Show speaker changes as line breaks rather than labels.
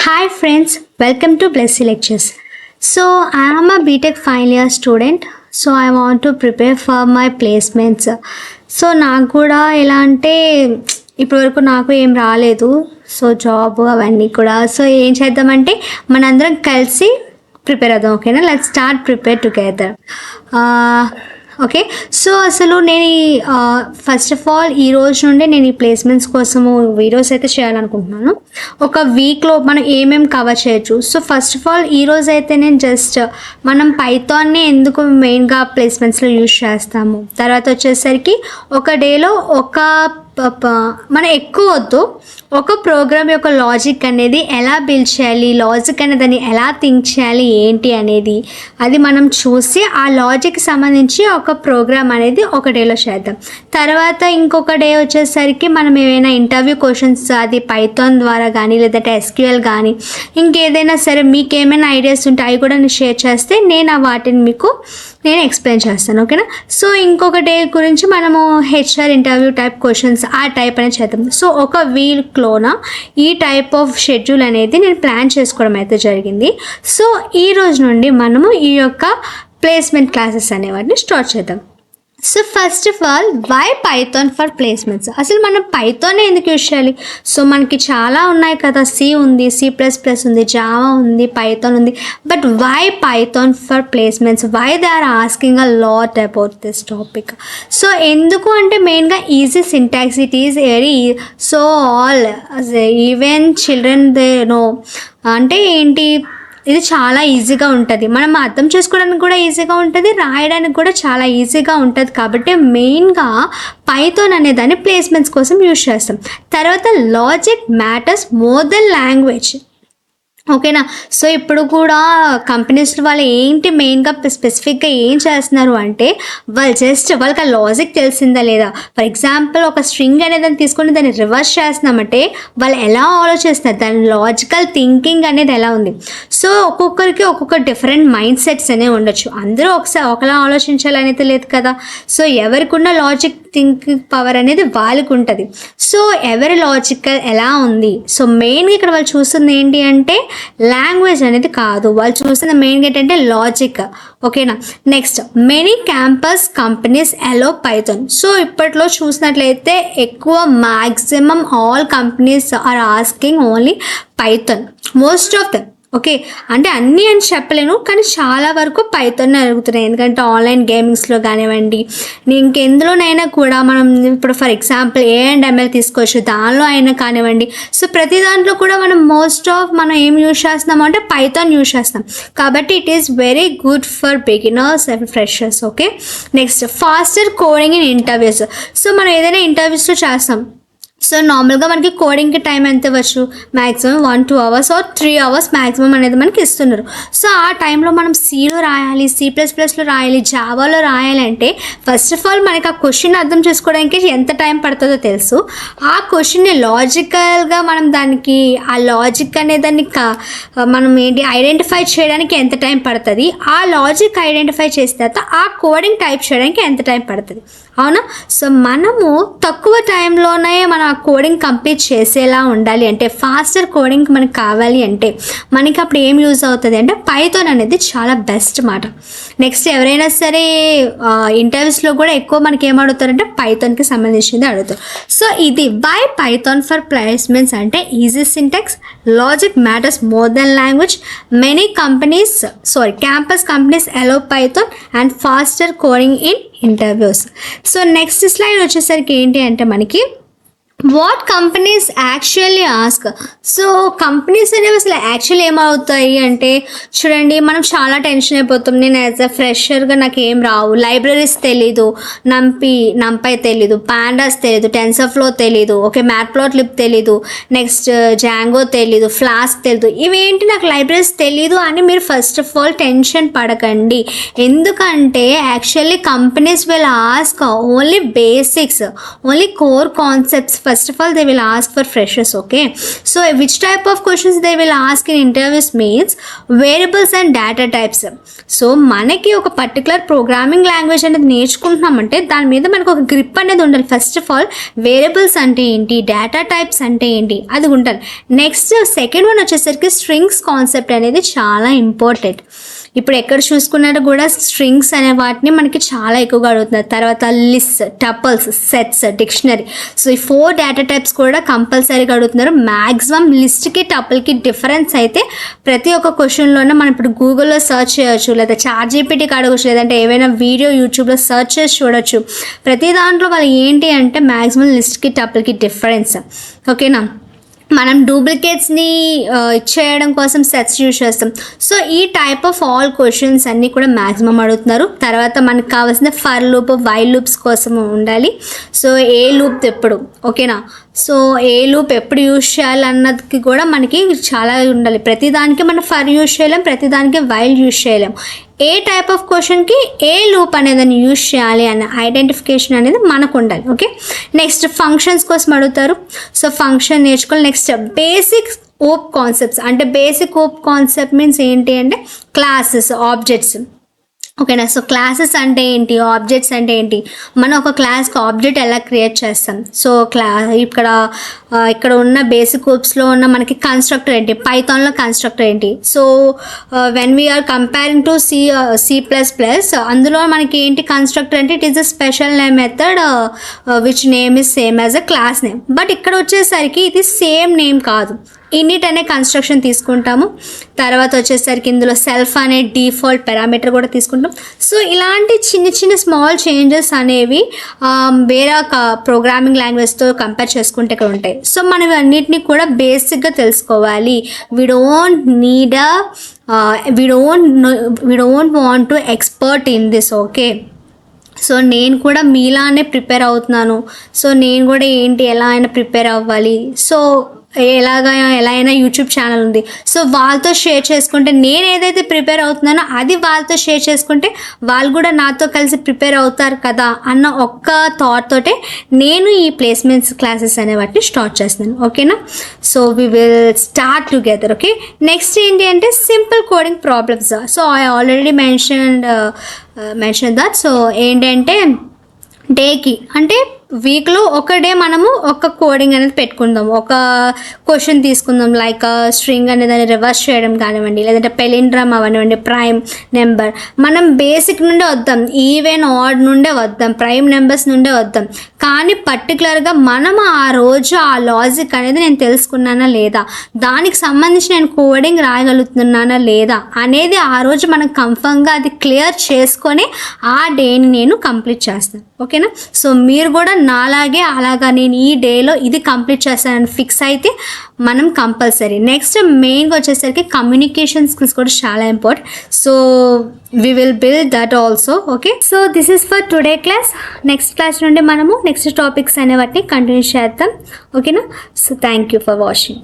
Hi friends, welcome to Blessy Lectures. So I am a BTech final year student. So I want to prepare for my placements. So నాకు కూడా ఎలా అంటే ఇప్పటివరకు నాకు ఏం రాలేదు. సో జాబ్ అవన్నీ కూడా. సో ఏం చేద్దామంటే మనందరం కలిసి ప్రిపేర్ అవుదాం. ఓకేనా, let's start prepare together. Okay, so అసలు నేను ఫస్ట్ ఆఫ్ ఆల్ ఈ రోజు నుండి నేను ఈ ప్లేస్మెంట్స్ కోసము వీడియోస్ అయితే చేయాలనుకుంటున్నాను. ఒక వీక్లో మనం ఏమేమి కవర్ చేయొచ్చు. సో ఫస్ట్ ఆఫ్ ఆల్ ఈ రోజు అయితే నేను జస్ట్ మనం పైథాన్ని ఎందుకు మెయిన్గా ప్లేస్మెంట్స్లో యూజ్ చేస్తాము, తర్వాత వచ్చేసరికి ఒక డేలో మనం ఎక్కువ వద్దు, ఒక ప్రోగ్రామ్ యొక్క లాజిక్ అనేది ఎలా బిల్డ్ చేయాలి, లాజిక్ అనేది దాన్ని ఎలా థింక్ చేయాలి ఏంటి అనేది అది మనం చూసి ఆ లాజిక్కి సంబంధించి ఒక ప్రోగ్రామ్ అనేది ఒక డేలో చేద్దాం. తర్వాత ఇంకొక డే వచ్చేసరికి మనం ఏమైనా ఇంటర్వ్యూ క్వశ్చన్స్ అది పైథాన్ ద్వారా కానీ లేదంటే ఎస్క్యూఎల్ కానీ ఇంకేదైనా సరే మీకు ఏమైనా ఐడియాస్ ఉంటే అవి కూడా నేను షేర్ చేస్తే నేను వాటిని మీకు నేను ఎక్స్ప్లెయిన్ చేస్తాను. ఓకేనా, సో ఇంకొక డే గురించి మనము హెచ్ఆర్ ఇంటర్వ్యూ టైప్ క్వశ్చన్స్ ఆ టైప్ అనేది చేద్దాం. సో ఒక వీక్లోన ఈ టైప్ ఆఫ్ షెడ్యూల్ అనేది నేను ప్లాన్ చేసుకోవడం అయితే జరిగింది. సో ఈ రోజు నుండి మనము ఈ యొక్క ప్లేస్మెంట్ క్లాసెస్ అనేవాటిని స్టార్ట్ చేద్దాం. So first of all why Python for placements, అసలు మనం పైథాన్ ఎందుకు యూజ్ చేయాలి? సో మనకి చాలా ఉన్నాయి కదా, సి ఉంది, C++ ఉంది, జావా ఉంది, పైథాన్ ఉంది, but why Python for placements, why they are asking a lot about this topic. So ఎందుకు అంటే మెయిన్గా easy syntax, it is very so all even children they know. అంటే ఏంటి, ఇది చాలా ఈజీగా ఉంటుంది, మనం అర్థం చేసుకోవడానికి కూడా ఈజీగా ఉంటుంది, రాయడానికి కూడా చాలా ఈజీగా ఉంటుంది. కాబట్టి మెయిన్గా పైథాన్ అనే దాన్ని ప్లేస్మెంట్స్ కోసం యూజ్ చేస్తాం. తర్వాత logic matters more than language. ఓకేనా, సో ఇప్పుడు కూడా కంపెనీస్ వాళ్ళు ఏంటి మెయిన్గా స్పెసిఫిక్గా ఏం చేస్తున్నారు అంటే వాళ్ళకి ఆ లాజిక్ తెలిసిందా లేదా. ఫర్ ఎగ్జాంపుల్ ఒక స్ట్రింగ్ అనేది దాన్ని తీసుకొని దాన్ని రివర్స్ చేస్తున్నామంటే వాళ్ళు ఎలా ఆలోచిస్తున్నారు, దాని లాజికల్ థింకింగ్ అనేది ఎలా ఉంది. సో ఒక్కొక్కరికి ఒక్కొక్క డిఫరెంట్ మైండ్ సెట్స్ అనేవి ఉండొచ్చు, అందరూ ఒకలా ఆలోచించాలనేది లేదు కదా. సో ఎవరికి ఉన్న లాజిక్ థింకింగ్ పవర్ అనేది వాళ్ళకు ఉంటుంది. సో ఎవరి లాజికల్ ఎలా ఉంది. సో మెయిన్గా ఇక్కడ వాళ్ళు చూస్తుంది ఏంటి అంటే లాంగ్వేజ్ అనేది కాదు, వాళ్ళు చూసిన మెయిన్గా ఏంటంటే లాజిక్. ఓకేనా, నెక్స్ట్ మెనీ క్యాంపస్ కంపెనీస్ అలో పైథాన్. సో ఇప్పట్లో చూసినట్లయితే ఎక్కువ maximum all companies are asking only Python, most of them. Okay, అంటే అన్నీ అని చెప్పలేను కానీ చాలా వరకు పైథాన్ అడుగుతున్నాయి. ఎందుకంటే ఆన్లైన్ గేమింగ్స్లో కానివ్వండి, ఇంకెందులోనైనా కూడా మనం ఇప్పుడు ఫర్ ఎగ్జాంపుల్ A&ML తీసుకోవచ్చు, దానిలో అయినా కానివ్వండి. సో ప్రతి దాంట్లో కూడా మనం మోస్ట్ ఆఫ్ మనం ఏం యూజ్ చేస్తున్నాము అంటే పైథాన్ యూజ్ చేస్తాం. కాబట్టి it is very good for beginners and freshers. Okay, next faster coding in interviews. So మనం ఏదైనా ఇంటర్వ్యూస్లో చేస్తాం. సో నార్మల్గా మనకి కోడింగ్కి టైం ఎంత ఇవ్వచ్చు, maximum 1-2 hours or 3 hours maximum అనేది మనకి ఇస్తున్నారు. సో ఆ టైంలో మనం Cలో రాయాలి, C++లో రాయాలి, జావాలో రాయాలంటే ఫస్ట్ ఆఫ్ ఆల్ మనకి ఆ క్వశ్చన్ అర్థం చేసుకోవడానికి ఎంత టైం పడుతుందో తెలుసు. ఆ క్వశ్చన్ని లాజికల్గా మనం దానికి ఆ లాజిక్ అనే దాన్ని మనం ఏంటి ఐడెంటిఫై చేయడానికి ఎంత టైం పడుతుంది, ఆ లాజిక్ ఐడెంటిఫై చేసిన తర్వాత ఆ కోడింగ్ టైప్ చేయడానికి ఎంత టైం పడుతుంది. అవునా, సో మనము తక్కువ టైంలోనే మనం ఆ కోడింగ్ కంప్లీట్ చేసేలా ఉండాలి అంటే ఫాస్టర్ కోడింగ్ మనకు కావాలి అంటే మనకి అప్పుడు ఏం యూజ్ అవుతుంది అంటే పైథాన్ అనేది చాలా బెస్ట్ మాట. నెక్స్ట్ ఎవరైనా సరే ఇంటర్వ్యూస్లో కూడా ఎక్కువ మనకి ఏం అడుగుతారంటే పైథాన్కి సంబంధించింది అడుగుతారు. సో ఇది వై పైథాన్ ఫర్ ప్లేస్మెంట్స్ అంటే easy syntax, logic matters more than language, many campus companies allow Python and faster coding in interviews. So next slide వచ్చేసరికి ఏంటి అంటే మనకి what companies actually ask. So companies అనేవి అసలు actually ఏమవుతాయి అంటే చూడండి, మనం చాలా టెన్షన్ అయిపోతాం. నేను యాజ్ అ ఫ్రెషర్గా నాకు ఏం రావు, లైబ్రరీస్ తెలీదు, నంపై తెలీదు, పాండాస్ తెలీదు, టెన్సర్ఫ్లో తెలీదు, ఓకే మ్యాట్ప్లాట్లిబ్ తెలీదు, నెక్స్ట్ జాంగో తెలీదు, ఫ్లాస్క్ తెలీదు, ఇవేంటి నాకు లైబ్రరీస్ తెలీదు అని మీరు ఫస్ట్ ఆఫ్ ఆల్ టెన్షన్ పడకండి. ఎందుకంటే actually companies will ask only basics, only core concepts first first of all they will ask for freshers. Okay, so which type of questions they will ask in interviews means variables and data types. So మనకి ఒక particular programming language అనేది నేర్చుకుంటున్నామంటే దాని మీద మనకు ఒక grip అనేది ఉండాలి. First of all variables అంటే ఏంటి, డేటా టైప్స్ అంటే ఏంటి అది ఉండాలి. నెక్స్ట్ సెకండ్ వన్ వచ్చేసరికి స్ట్రింగ్స్ కాన్సెప్ట్ అనేది చాలా ఇంపార్టెంట్. ఇప్పుడు ఎక్కడ చూసుకున్నా కూడా స్ట్రింగ్స్ అనే వాటిని మనకి చాలా ఎక్కువగా అడుగుతున్నారు. తర్వాత list, tuples, sets, dictionary. So ఈ 4 డేటా టైప్స్ కూడా కంపల్సరీగా అడుగుతున్నారు. మ్యాక్సిమం లిస్ట్కి టపుల్కి డిఫరెన్స్ అయితే ప్రతి ఒక్క క్వశ్చన్లోనే మనం ఇప్పుడు గూగుల్లో సర్చ్ చేయొచ్చు, లేదా చాట్‌జీపీటీకి అడగచ్చు, లేదంటే ఏవైనా వీడియో యూట్యూబ్లో సర్చ్ చేసి చూడొచ్చు. ప్రతి దాంట్లో వాళ్ళు ఏంటి అంటే మ్యాక్సిమం లిస్ట్కి టపుల్కి డిఫరెన్స్. ఓకేనా, మనం డూప్లికేట్స్ని ఇచ్చేయడం కోసం సెట్స్ యూజ్ చేస్తాం. సో ఈ టైప్ ఆఫ్ ఆల్ క్వశ్చన్స్ అన్నీ కూడా మ్యాక్సిమం అడుగుతున్నారు. తర్వాత మనకు కావాల్సిన ఫర్ లూప్, వైల్ లూప్స్ కోసం ఉండాలి. సో ఏ లూప్ ఎప్పుడు, ఓకేనా, సో ఏ లూప్ ఎప్పుడు యూజ్ చేయాలన్నది కూడా మనకి చాలా ఉండాలి. ప్రతిదానికి మనం ఫర్ యూజ్ చేయలేం, ప్రతిదానికి వైల్ యూజ్ చేయలేం. ఏ టైప్ ఆఫ్ క్వశ్చన్కి ఏ లూప్ అనేదాన్ని యూజ్ చేయాలి అనే ఐడెంటిఫికేషన్ అనేది మనకు ఉండాలి. ఓకే, నెక్స్ట్ ఫంక్షన్స్ కోసం అడుగుతారు. సో ఫంక్షన్ నేర్చుకోవాలి. Next basic OOP concepts. అంటే బేసిక్ ఓప్ కాన్సెప్ట్ మీన్స్ ఏంటి అంటే క్లాసెస్, ఆబ్జెక్ట్స్. ఓకేనా, సో క్లాసెస్ అంటే ఏంటి, ఆబ్జెక్ట్స్ అంటే ఏంటి, మనం ఒక క్లాస్కి ఆబ్జెక్ట్ ఎలా క్రియేట్ చేస్తాం. సో ఇక్కడ ఉన్న బేసిక్ ఓప్స్లో ఉన్న మనకి కన్స్ట్రక్టర్ ఏంటి, పైథాన్లో కన్స్ట్రక్టర్ ఏంటి. So when we are comparing to C++, అందులో మనకి ఏంటి కన్స్ట్రక్టర్ అంటే it is a special name method which name is same as a class name. But ఇక్కడ వచ్చేసరికి ఇది సేమ్ నేమ్ కాదు, ఇన్నిట్ అనే కన్స్ట్రక్షన్ తీసుకుంటాము. తర్వాత వచ్చేసరికి ఇందులో సెల్ఫ్ అనే డిఫాల్ట్ పారామీటర్ కూడా తీసుకుంటాం. సో ఇలాంటి చిన్న చిన్న స్మాల్ చేంజెస్ అనేవి వేరే ప్రోగ్రామింగ్ లాంగ్వేజ్తో కంపేర్ చేసుకుంటే ఇక్కడ ఉంటాయి. సో మనం అన్నిటినీ కూడా బేసిక్గా తెలుసుకోవాలి. We don't want to expert in this. Okay, so నేను కూడా మీలానే ప్రిపేర్ అవుతున్నాను. సో నేను కూడా ఏంటి ఎలా అయినా ప్రిపేర్ అవ్వాలి. సో ఎలా అయినా యూట్యూబ్ ఛానల్ ఉంది. సో వాళ్ళతో షేర్ చేసుకుంటే నేను ఏదైతే ప్రిపేర్ అవుతున్నానో అది వాళ్ళతో షేర్ చేసుకుంటే వాళ్ళు కూడా నాతో కలిసి ప్రిపేర్ అవుతారు కదా అన్న ఒక్క థాట్ తోటే నేను ఈ ప్లేస్మెంట్స్ క్లాసెస్ అనే వాటిని స్టార్ట్ చేస్తున్నాను. ఓకేనా, so we will start together. Okay, next ఏంటి అంటే simple coding problems. So I already mention that. So ఏంటంటే డేకి అంటే వీక్లో ఒక డే మనము ఒక కోడింగ్ అనేది పెట్టుకుందాం. ఒక క్వశ్చన్ తీసుకుందాం, లైక్ స్ట్రింగ్ అనేది రివర్స్ చేయడం కానివ్వండి, లేదంటే పెలిండ్రమ్ అవనివ్వండి, ప్రైమ్ నెంబర్. మనం బేసిక్ నుండే వద్దాం, ఈవెన్ ఆడ్ నుండే వద్దాం, ప్రైమ్ నెంబర్స్ నుండే వద్దాం. కానీ పర్టికులర్గా మనం ఆ రోజు ఆ లాజిక్ అనేది నేను తెలుసుకున్నానా లేదా, దానికి సంబంధించి నేను కోడింగ్ రాయగలుగుతున్నానా లేదా అనేది ఆ రోజు మనం కన్ఫర్మ్గా అది క్లియర్ చేసుకొని ఆ డేని నేను కంప్లీట్ చేస్తాను. ఓకేనా, సో మీరు కూడా నాలాగే అలాగా నేను ఈ డేలో ఇది కంప్లీట్ చేస్తానని ఫిక్స్ అయితే మనం కంపల్సరీ. నెక్స్ట్ మెయిన్గా వచ్చేసరికి కమ్యూనికేషన్ స్కిల్స్ కూడా చాలా important. So we will build that also. Okay, so this is for today class. Next class నుండి మనము నెక్స్ట్ టాపిక్స్ అనే వాటిని కంటిన్యూ చేద్దాం. ఓకేనా, so thank you for watching.